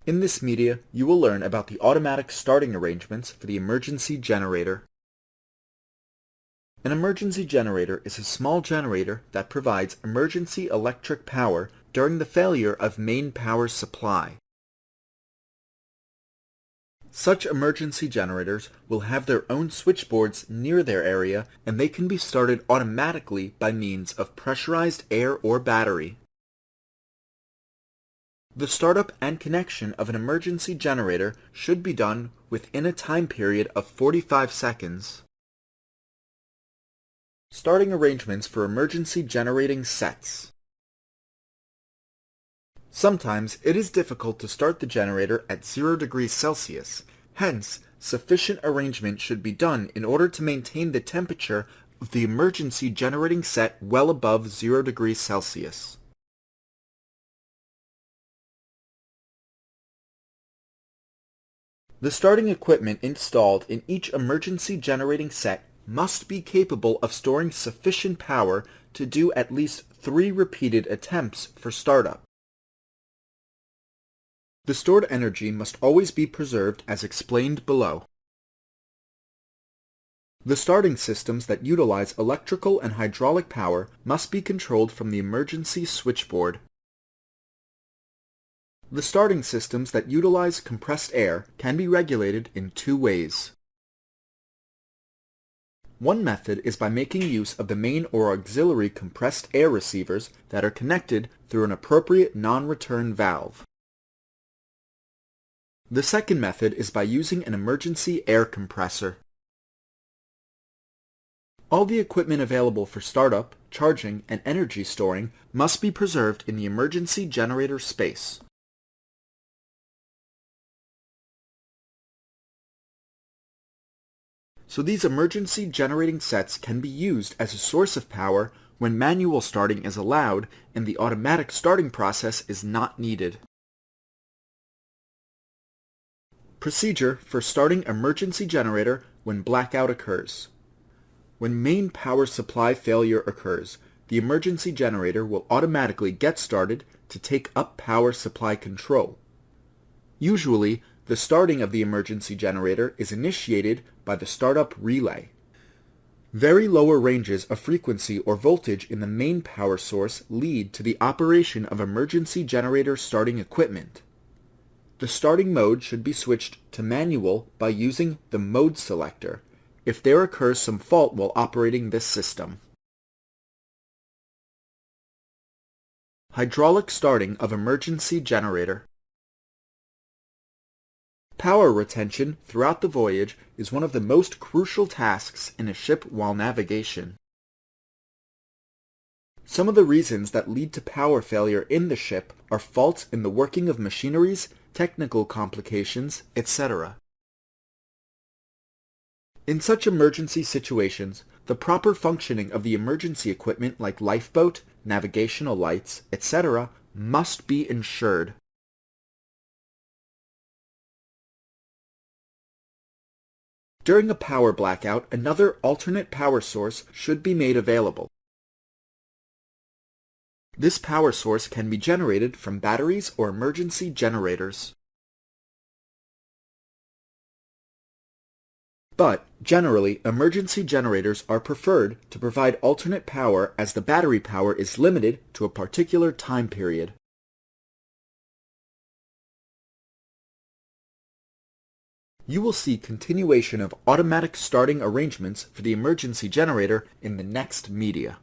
In this media, you will learn about the automatic starting arrangements for the emergency generator. An emergency generator is a small generator that provides emergency electric power during the failure of main power supply. Such emergency generators will have their own switchboards near their area, and they can be started automatically by means of pressurized air or battery. The startup and connection of an emergency generator should be done within a time period of 45 seconds. Starting arrangements for emergency generating sets. Sometimes it is difficult to start the generator at 0 degrees Celsius. Hence, sufficient arrangement should be done in order to maintain the temperature of the emergency generating set well above 0 degrees Celsius. The starting equipment installed in each emergency generating set must be capable of storing sufficient power to do at least 3 repeated attempts for startup. The stored energy must always be preserved as explained below. The starting systems that utilize electrical and hydraulic power must be controlled from the emergency switchboard. The starting systems that utilize compressed air can be regulated in 2 ways. One method is by making use of the main or auxiliary compressed air receivers that are connected through an appropriate non-return valve. The second method is by using an emergency air compressor. All the equipment available for startup, charging, and energy storing must be preserved in the emergency generator space. So these emergency generating sets can be used as a source of power when manual starting is allowed and the automatic starting process is not needed. Procedure for starting emergency generator when blackout occurs. When main power supply failure occurs, the emergency generator will automatically get started to take up power supply control. Usually, the starting of the emergency generator is initiated by the startup relay. Very lower ranges of frequency or voltage in the main power source lead to the operation of emergency generator starting equipment. The starting mode should be switched to manual by using the mode selector if there occurs some fault while operating this system. Hydraulic starting of emergency generator. Power retention throughout the voyage is one of the most crucial tasks in a ship while navigation. Some of the reasons that lead to power failure in the ship are faults in the working of machineries, technical complications, etc. In such emergency situations, the proper functioning of the emergency equipment like lifeboat, navigational lights, etc. must be ensured. During a power blackout, another alternate power source should be made available. This power source can be generated from batteries or emergency generators. But, generally, emergency generators are preferred to provide alternate power as the battery power is limited to a particular time period. You will see continuation of automatic starting arrangements for the emergency generator in the next media.